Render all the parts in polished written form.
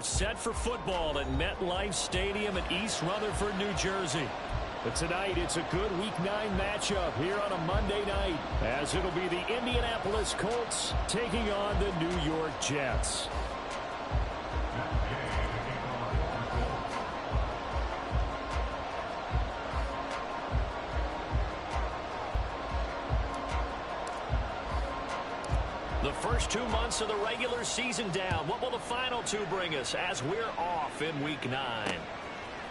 Set for football at MetLife Stadium in East Rutherford, New Jersey. But tonight, it's a good Week 9 matchup here on a Monday night, as it'll be the Indianapolis Colts taking on the New York Jets. The first 2 months of the regular season down. What will the final 2 bring us as we're off in Week 9?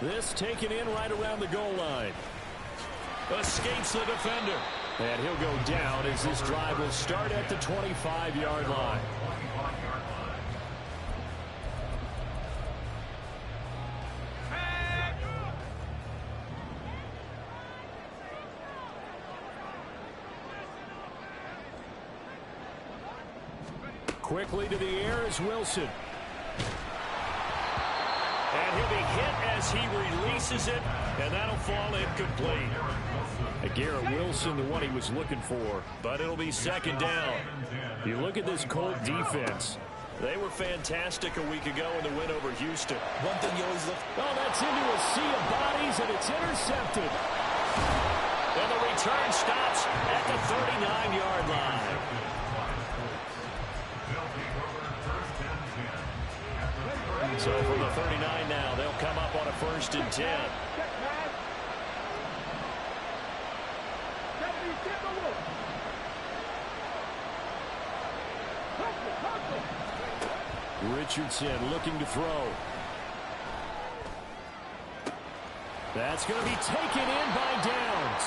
This taken in right around the goal line. Escapes the defender. And he'll go down as this drive will start at the 25-yard line. Quickly to the air is Wilson. And he'll be hit as he releases it, and that'll fall incomplete. Garrett Wilson, the one he was looking for, but it'll be second down. You look at this Colt defense. They were fantastic a week ago in the win over Houston. One thing you always look... Oh, that's into a sea of bodies, and it's intercepted. And the return stops at the 39-yard line. So from the 39 now, they'll come up on a 1st and 10. Richardson looking to throw. That's going to be taken in by Downs.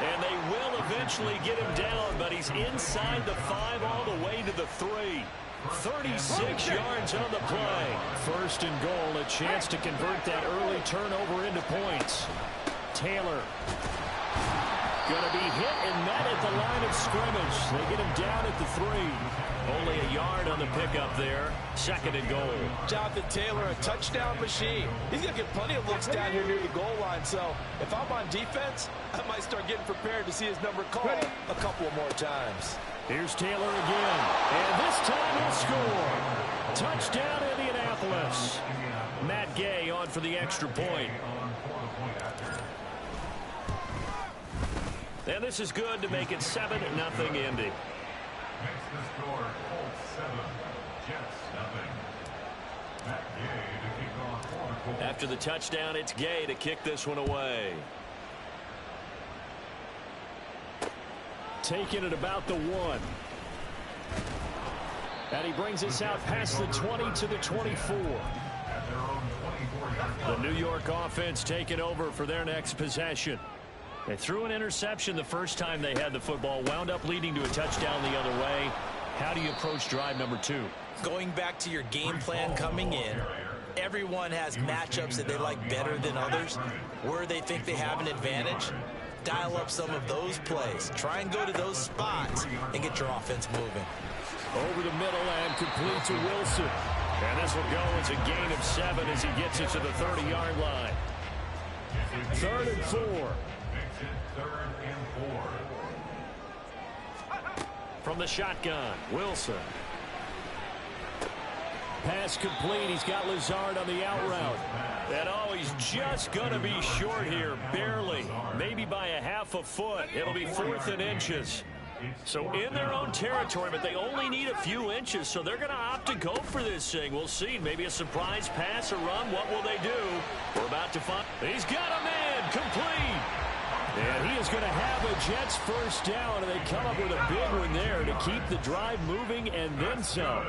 And they will eventually get him down, but he's inside the 5 all the way to the 3. 36 yards on the play. 1st and goal, a chance to convert that early turnover into points. Taylor going to be hit and met at the line of scrimmage. They get him down at the 3. Only a yard on the pickup there. 2nd and goal. Jonathan Taylor, a touchdown machine. He's going to get plenty of looks down here near the goal line. So if I'm on defense, I might start getting prepared to see his number called a couple more times. Here's Taylor again, and this time he'll score. Touchdown, Indianapolis. Matt Gay on for the extra point. And this is good to make it 7-0 Indy. After the touchdown, it's Gay to kick this one away. Taking it about the 1. And he brings us out past the 20 to the 24. The New York offense taking over for their next possession. They threw an interception the first time they had the football, wound up leading to a touchdown the other way. How do you approach drive number 2? Going back to your game plan coming in, everyone has matchups that they like better than others, where they think they have an advantage. Dial up some of those plays. Try and go to those spots and get your offense moving. Over the middle and complete to Wilson. And this will go as a gain of 7 as he gets it to the 30-yard line. 3rd and 4. From the shotgun, Wilson. Pass complete. He's got Lazard on the out route. And oh, he's just going to be short here, barely. Maybe by a half a foot. It'll be 4th and inches. So in their own territory, but they only need a few inches, so they're going to opt to go for this thing. We'll see. Maybe a surprise pass or run. What will they do? We're about to find. He's got a man. Complete. And he is going to have a Jets 1st down, and they come up with a big one there to keep the drive moving and then some.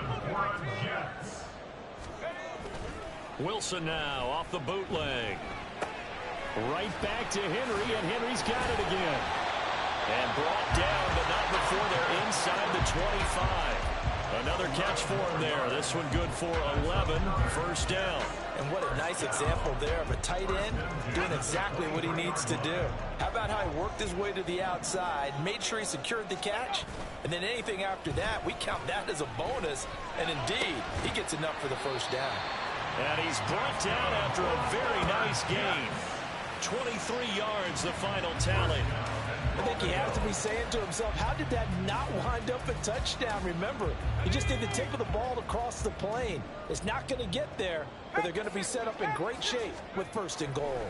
Wilson now off the bootleg. Right back to Henry, and Henry's got it again. And brought down, but not before they're inside the 25. Another catch for him there. This one good for 11. 1st down. And what a nice example there of a tight end doing exactly what he needs to do. How about how he worked his way to the outside, made sure he secured the catch, and then anything after that, we count that as a bonus. And indeed, he gets enough for the 1st down. And he's brought down after a very nice gain. 23 yards, the final tally. I think he has to be saying to himself, how did that not wind up a touchdown? Remember, he just did the tip of the ball across the plane. It's not going to get there, but they're going to be set up in great shape with 1st and goal.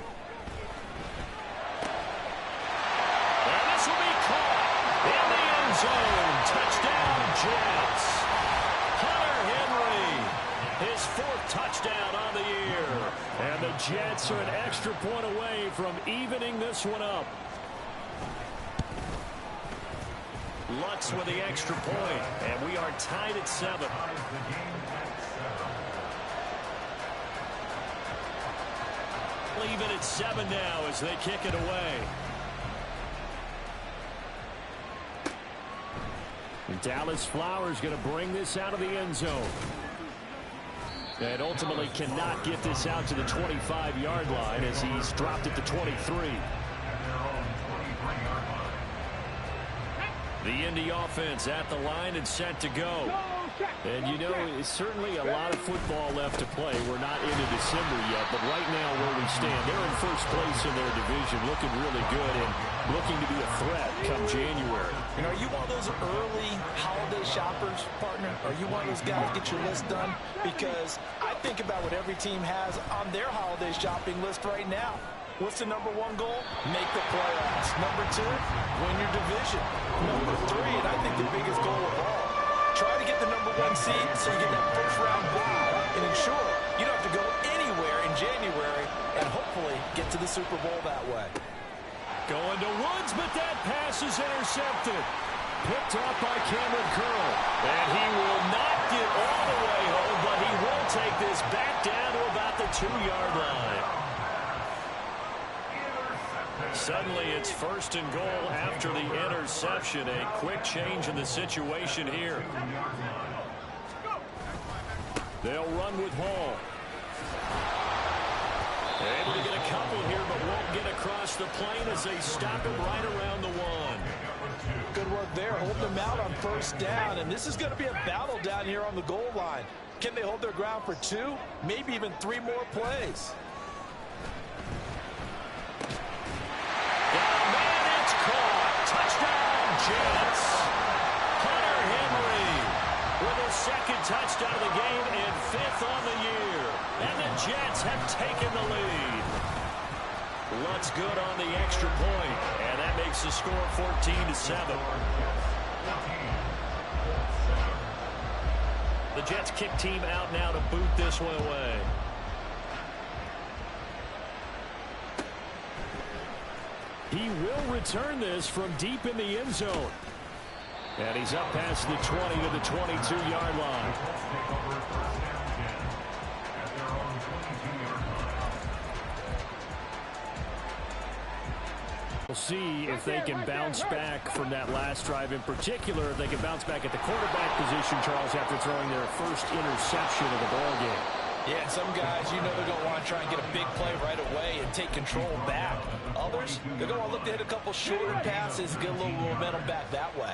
And this will be caught in the end zone. Touchdown, Jets. Hunter Henry, his 4th touchdown on the year. And the Jets are an extra point away from evening this one up. Lutz with the extra point, and we are tied at 7. Leave it at 7 now as they kick it away. Dallas Flowers going to bring this out of the end zone. And ultimately cannot get this out to the 25-yard line as he's dropped it to 23. The Indy offense at the line and set to go. And, you know, it's certainly a lot of football left to play. We're not into December yet, but right now where we stand, they're in 1st place in their division, looking really good and looking to be a threat come January. And are you one of those early holiday shoppers, partner? Are you one of those guys get your list done? Because I think about what every team has on their holiday shopping list right now. What's the #1 goal? Make the playoffs. #2, win your division. #3, and I think the biggest goal of all, try to get the #1 seed so you get that 1st-round bye and ensure you don't have to go anywhere in January and hopefully get to the Super Bowl that way. Going to Woods, but that pass is intercepted. Picked off by Cameron Curl. And he will not get all the way home, but he will take this back down to about the 2-yard line. Suddenly it's 1st and goal after the interception. A quick change in the situation here. They'll run with Hall. They're able to get a couple here, but won't get across the plane as they stop him right around the 1. Good work there, holding them out on 1st down, and this is going to be a battle down here on the goal line. Can they hold their ground for 2, maybe even 3 more plays? Touchdown, Jets. Hunter Henry with his 2nd touchdown of the game and 5th on the year. And the Jets have taken the lead. Lutz good on the extra point, and that makes the score 14-7. The Jets kick team out now to boot this one away. He will return this from deep in the end zone. And he's up past the 20 to the 22-yard line. We'll see if they can bounce back from that last drive. In particular, if they can bounce back at the quarterback position, Charles, after throwing their 1st interception of the ball game. Yeah, and some guys, you know they're going to want to try and get a big play right away and take control back. Others, they're going to look to hit a couple shorter passes and get a little momentum back that way.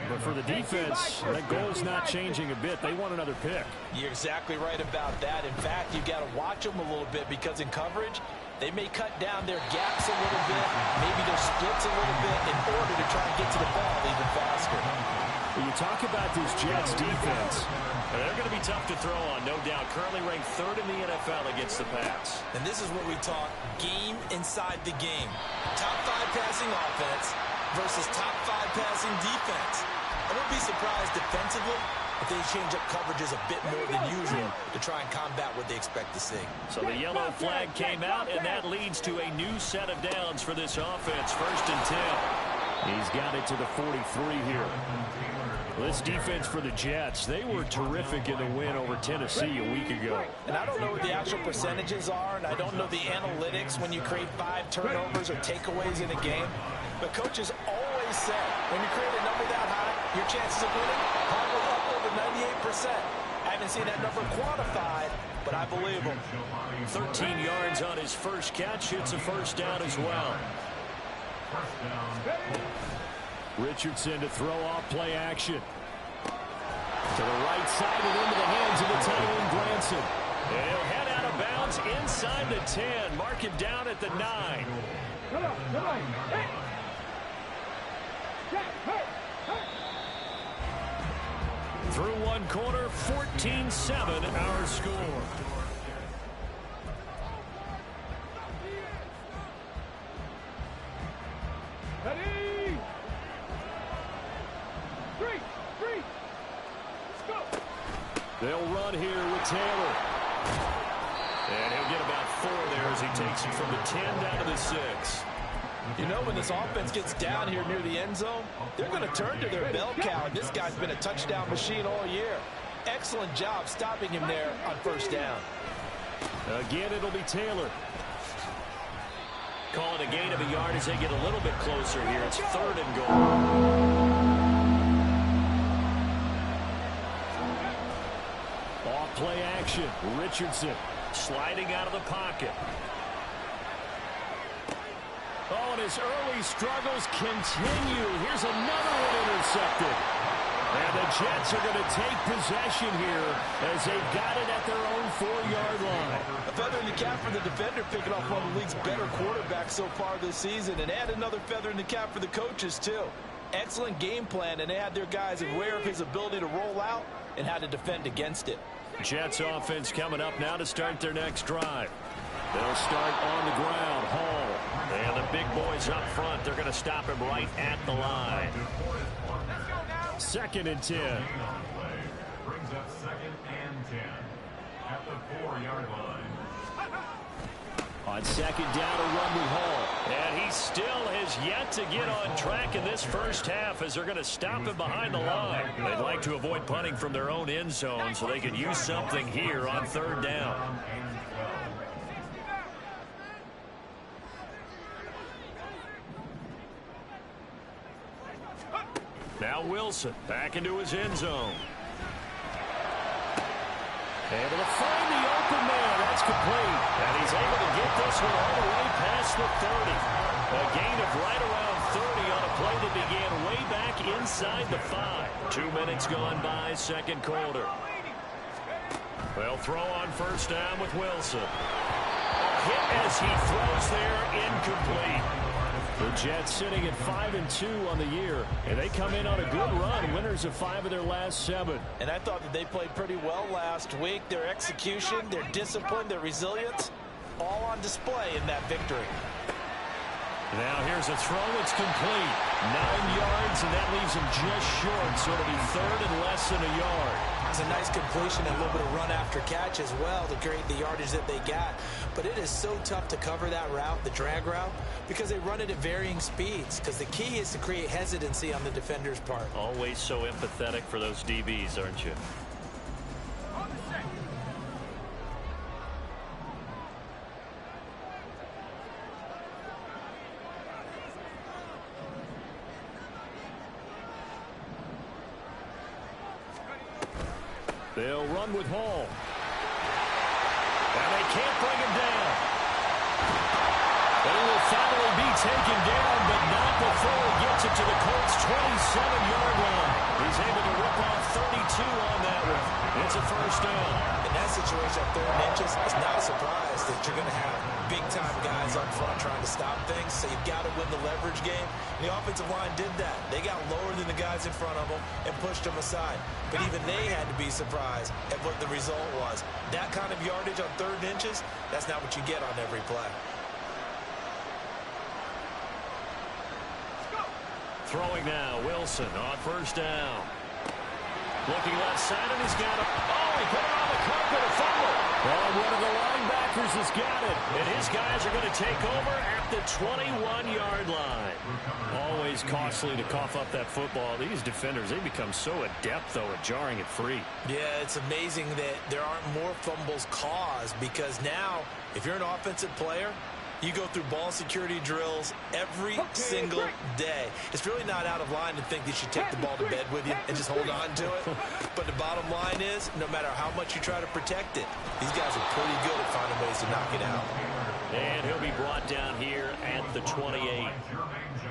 But for the defense, that goal's not changing a bit. They want another pick. You're exactly right about that. In fact, you've got to watch them a little bit because in coverage, they may cut down their gaps a little bit, maybe their splits a little bit in order to try and get to the ball even faster. When you talk about this Jets defense, they're going to be tough to throw on, no doubt. Currently ranked 3rd in the NFL against the pass. And this is what we talk game inside the game. Top 5 passing offense versus top 5 passing defense. I wouldn't be surprised defensively if they change up coverages a bit more than usual to try and combat what they expect to see. So the yellow flag came out, and that leads to a new set of downs for this offense. 1st and 10. He's got it to the 43 here. This defense for the Jets, they were terrific in the win over Tennessee a week ago. And I don't know what the actual percentages are, and I don't know the analytics when you create 5 turnovers or takeaways in a game. But coaches always say, when you create a number that high, your chances of winning probably up over 98%. I haven't seen that number quantified, but I believe them. 13 yards on his first catch. It's a 1st down as well. Richardson to throw off play action. To the right side and into the hands of the tight end, Granson. And he'll head out of bounds inside the 10. Mark him down at the 9. Through one quarter, 14-7 our score. Ready? Three. Let's go. They'll run here with Taylor. And he'll get about 4 there as he takes it from the 10 down to the 6. You know, when this offense gets down here near the end zone, they're going to turn to their bell cow, and this guy's been a touchdown machine all year. Excellent job stopping him there on first down. Again, it'll be Taylor. Call it a gain of a yard as they get a little bit closer here. It's 3rd and goal. Off play action. Richardson sliding out of the pocket. Oh, and his early struggles continue. Here's another one intercepted. And the Jets are going to take possession here as they've got it at their own 4-yard line. A feather in the cap for the defender, picking off one of the league's better quarterbacks so far this season. And add another feather in the cap for the coaches, too. Excellent game plan, and they had their guys aware of his ability to roll out and how to defend against it. Jets offense coming up now to start their next drive. They'll start on the ground. Hall. And the big boys up front, they're going to stop him right at the line. 2nd and 10. Brings up 2nd and 10 at the 4-yard line. On 2nd down, a run with Hall. And he still has yet to get on track in this first half as they're going to stop him behind the line. They'd like to avoid punting from their own end zone so they could use something here on 3rd down. Now Wilson back into his end zone. Able to find the open man. That's complete. And he's able to get this one all the way past the 30. A gain of right around 30 on a play that began way back inside the 5. 2 minutes gone by, 2nd quarter. They'll throw on first down with Wilson. A hit as he throws there, incomplete. The Jets sitting at 5-2 on the year, and they come in on a good run, winners of 5 of their last 7. And I thought that they played pretty well last week. Their execution, their discipline, their resilience, all on display in that victory. Now here's a throw. It's complete. 9 yards, and that leaves him just short, so it'll be 3rd and less than a yard. It's a nice completion and a little bit of run after catch as well to create the yardage that they got. But it is so tough to cover that route, the drag route, because they run it at varying speeds. Because the key is to create hesitancy on the defender's part. Always so empathetic for those DBs, aren't you? They'll run with Hall. And they can't bring him down. They will finally be taken down, but not before he gets it to the Colts' 27-yard line. He's able to rip off 32 on that one. It's a first down. In that situation at 3rd and inches, it's not a surprise that you're going to have big-time guys up front trying to stop things, so you've got to win the leverage game. And the offensive line did that. They got lower than the guys in front of them and pushed them aside. But even they had to be surprised at what the result was. That kind of yardage on 3rd and inches, that's not what you get on every play. Throwing now, Wilson on first down. Looking left side, and he's got it. Oh, he put it on the carpet, a fumble. Oh, one of the linebackers has got it. And his guys are going to take over at the 21-yard line. Always costly to cough up that football. These defenders, they become so adept, though, at jarring it free. Yeah, it's amazing that there aren't more fumbles caused, because now, if you're an offensive player, you go through ball security drills every single day. It's really not out of line to think that you take the ball to bed with you and just hold on to it. But the bottom line is, no matter how much you try to protect it, these guys are pretty good at finding ways to knock it out. And he'll be brought down here at the 28.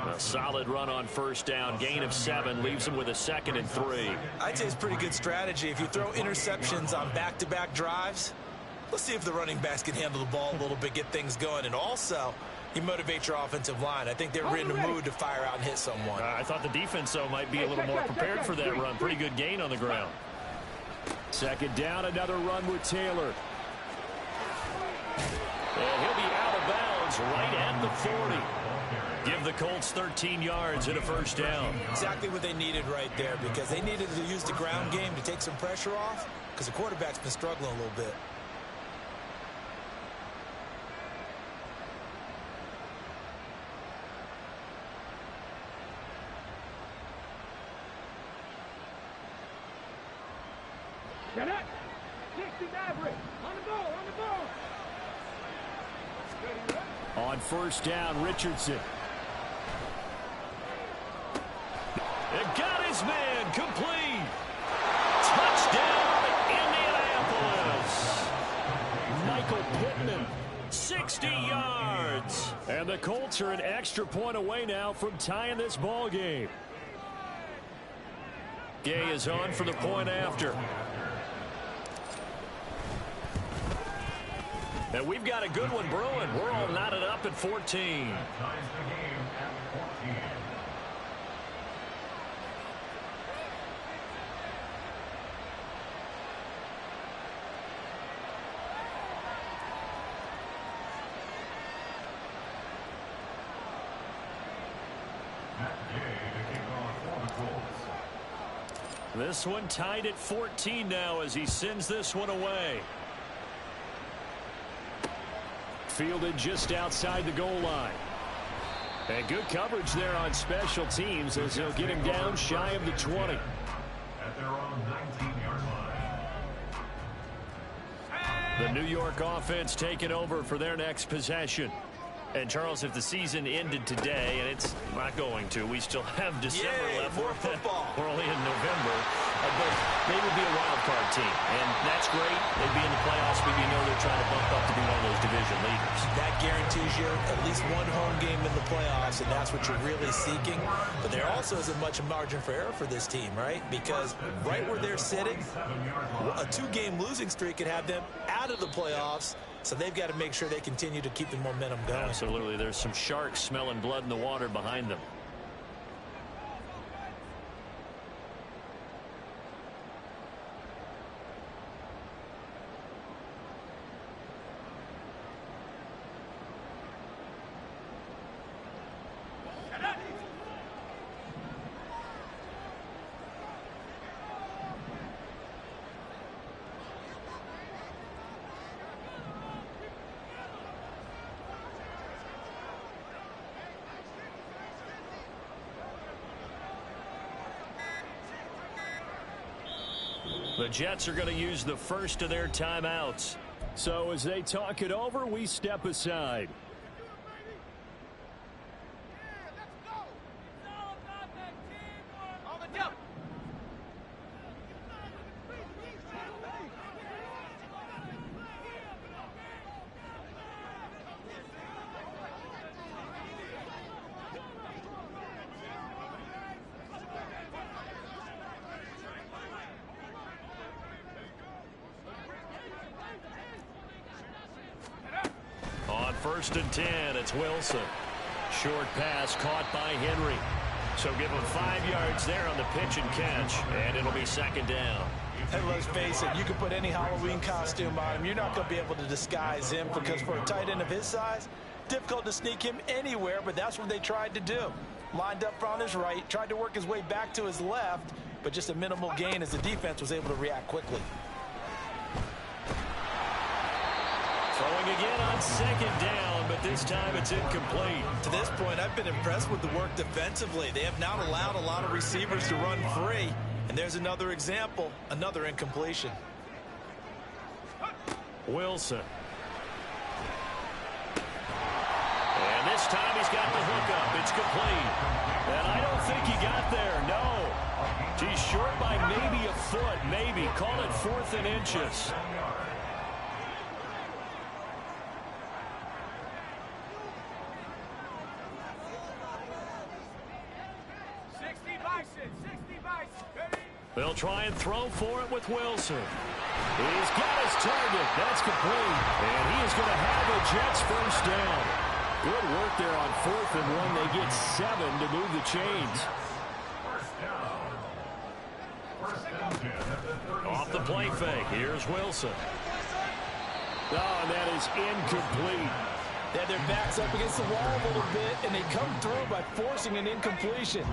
A solid run on first down. Gain of 7 leaves him with a 2nd and 3. I'd say it's pretty good strategy. If you throw interceptions on back-to-back drives, let's see if the running backs can handle the ball a little bit, get things going. And also, You motivate your offensive line. I think they were in the mood to fire out and hit someone. I thought the defense, though, might be a little more prepared for that run. Pretty good gain on the ground. Second down, another run with Taylor. And he'll be out of bounds right at the 40. Give the Colts 13 yards and a first down. Exactly what they needed right there, because they needed to use the ground game to take some pressure off, because the quarterback's been struggling a little bit. Get it. 60 average. On the ball, on the ball. On first down, Richardson. It got his man complete. Touchdown, Indianapolis. Michael Pittman, 60 yards. And the Colts are an extra point away now from tying this ball game. Gay is on for the point after. And we've got a good one brewing. We're all knotted up at 14. Ties the game at 14. This one tied at 14 now as he sends this one away. Fielded just outside the goal line. And good coverage there on special teams as they'll get him down shy of the 20. At their own 19-yard line. The New York offense taking over for their next possession. And, Charles, if the season ended today, and it's not going to, we still have December left. More football. We're only in November. But they would be a wild card team. And that's great. They'd be in the playoffs, but you know they're trying to bump up to be one of those division leaders. That guarantees you at least one home game in the playoffs, and that's what you're really seeking. But there also isn't much margin for error for this team, right? Because right where they're sitting, a 2-game losing streak could have them out of the playoffs. So they've got to make sure they continue to keep the momentum going. Absolutely. There's some sharks smelling blood in the water behind them. The Jets are going to use the first of their timeouts. So as they talk it over, we step aside. First and 10, it's Wilson. Short pass caught by Henry. So give him 5 yards there on the pitch and catch, and it'll be second down. And let's face it, you can put any Halloween costume on him. You're not going to be able to disguise him, because for a tight end of his size, difficult to sneak him anywhere, but that's what they tried to do. Lined up on his right, tried to work his way back to his left, but just a minimal gain as the defense was able to react quickly. Throwing again on second down, but this time it's incomplete. To this point, I've been impressed with the work defensively. They have not allowed a lot of receivers to run free. And there's another example, another incompletion. Wilson. And this time he's got the hookup. It's complete. And I don't think he got there, no. He's short by maybe a foot, maybe. Call it 4th and inches. They'll try and throw for it with Wilson. He's got his target. That's complete. And he is going to have the Jets first down. Good work there on 4th and 1. They get 7 to move the chains. Off the play fake. Here's Wilson. Oh, and that is incomplete. They had their backs up against the wall a little bit, and they come through by forcing an incompletion.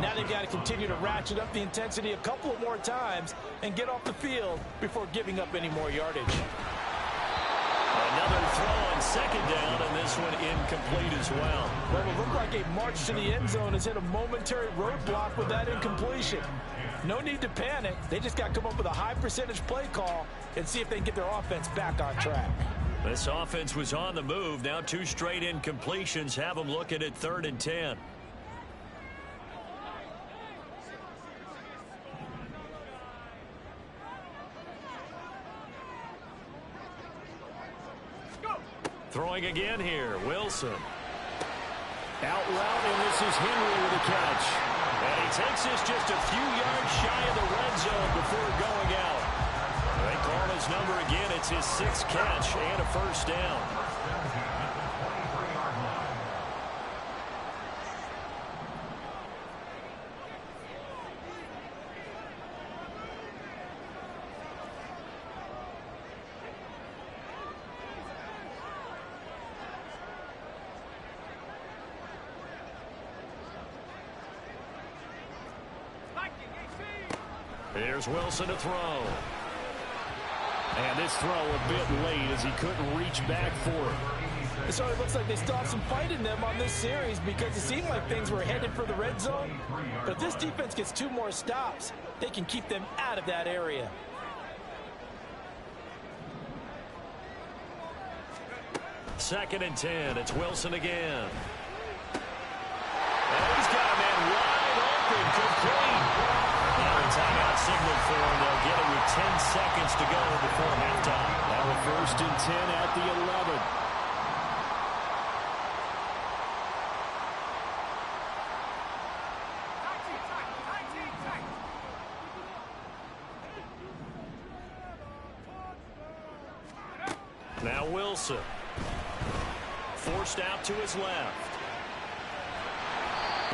Now they've got to continue to ratchet up the intensity a couple of more times and get off the field before giving up any more yardage. Another throw on 2nd down, and this one incomplete as well. Well, it looked like a march to the end zone has hit a momentary roadblock with that incompletion. No need to panic. They just got to come up with a high percentage play call and see if they can get their offense back on track. This offense was on the move. Now 2 straight incompletions have them looking at 3rd and 10. Throwing again here, Wilson. Out route, and this is Henry with a catch. And he takes this just a few yards shy of the red zone before going out. They call his number again. It's his 6th catch and a 1st down. Here's Wilson to throw. And this throw a bit late as he couldn't reach back for it. So it looks like they still have some fight in them on this series because it seemed like things were headed for the red zone. But if this defense gets 2 more stops, they can keep them out of that area. Second and 10. It's Wilson again. And he's got a man wide open, complete. Now a timeout signal for him. They'll get it with 10 seconds to go before halftime. Now a 1st and 10 at the 11. Now Wilson. Forced out to his left.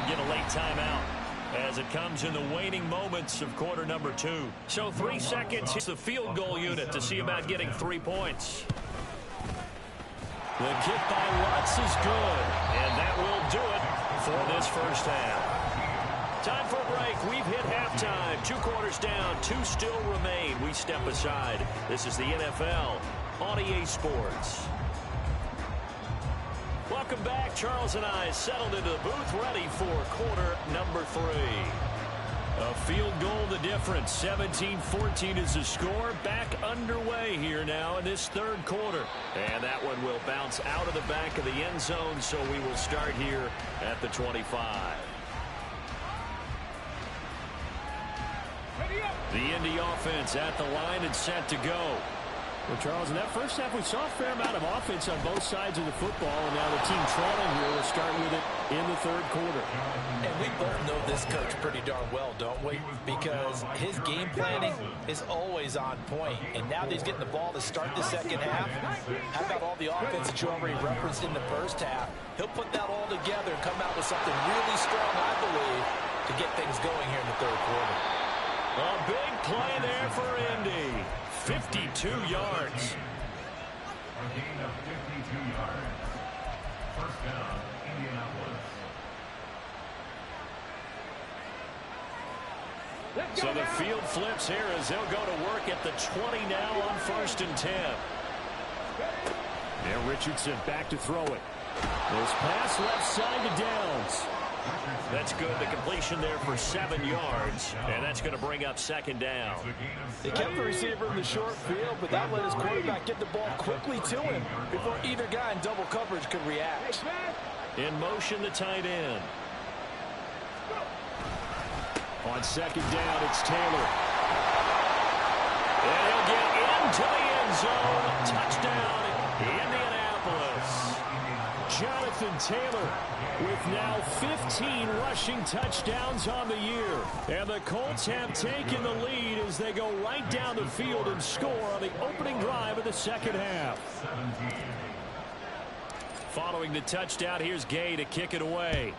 Get a late timeout as it comes in the waning moments of quarter number 2. So 3 seconds. It's the field goal unit to see about getting 3 points. The kick by Lutz is good. And that will do it for this first half. Time for a break. We've hit halftime. 2 quarters down. 2 still remain. We step aside. This is the NFL on EA Sports. Welcome back. Charles and I settled into the booth ready for quarter number 3. A field goal the difference. 17-14 is the score. Back underway here now in this 3rd quarter. And that one will bounce out of the back of the end zone, so we will start here at the 25. The Indy offense at the line and set to go. Well, Charles, in that first half, we saw a fair amount of offense on both sides of the football, and now the team trailing here will start with it in the 3rd quarter. And we both know this coach pretty darn well, don't we? Because his game planning is always on point. And now that he's getting the ball to start the 2nd half, how about all the offense that you already referenced in the first half? He'll put that all together and come out with something really strong, I believe, to get things going here in the 3rd quarter. A big play there for Indy. 52 yards. A gain of 52 yards. First down, Indianapolis. So the field flips here as they'll go to work at the 20 now on 1st and 10. And Richardson back to throw it. This pass left side to Downs. That's good. The completion there for 7 yards. And that's going to bring up 2nd down. They kept the receiver in the short field, but that let his quarterback get the ball quickly to him before either guy in double coverage could react. In motion, the tight end. On 2nd down, it's Taylor. And he'll get into the end zone. Touchdown, Indianapolis. Jonathan Taylor with now 15 rushing touchdowns on the year. And the Colts have taken the lead as they go right down the field and score on the opening drive of the 2nd half. Following the touchdown, here's Gay to kick it away.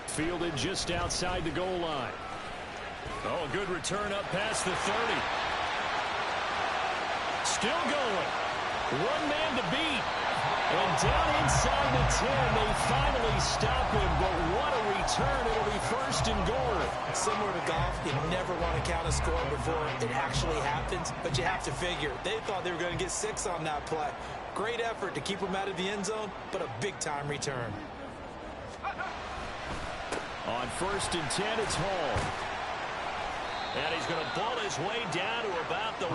Fielded just outside the goal line. Oh, a good return up past the 30. Still going. One man to beat. And down inside the 10, they finally stop him. But what a return. It'll be first and goal. Similar to golf, you never want to count a score before it actually happens. But you have to figure, they thought they were going to get 6 on that play. Great effort to keep them out of the end zone, but a big-time return. On first and 10, it's Hall. And he's going to ball his way down to about the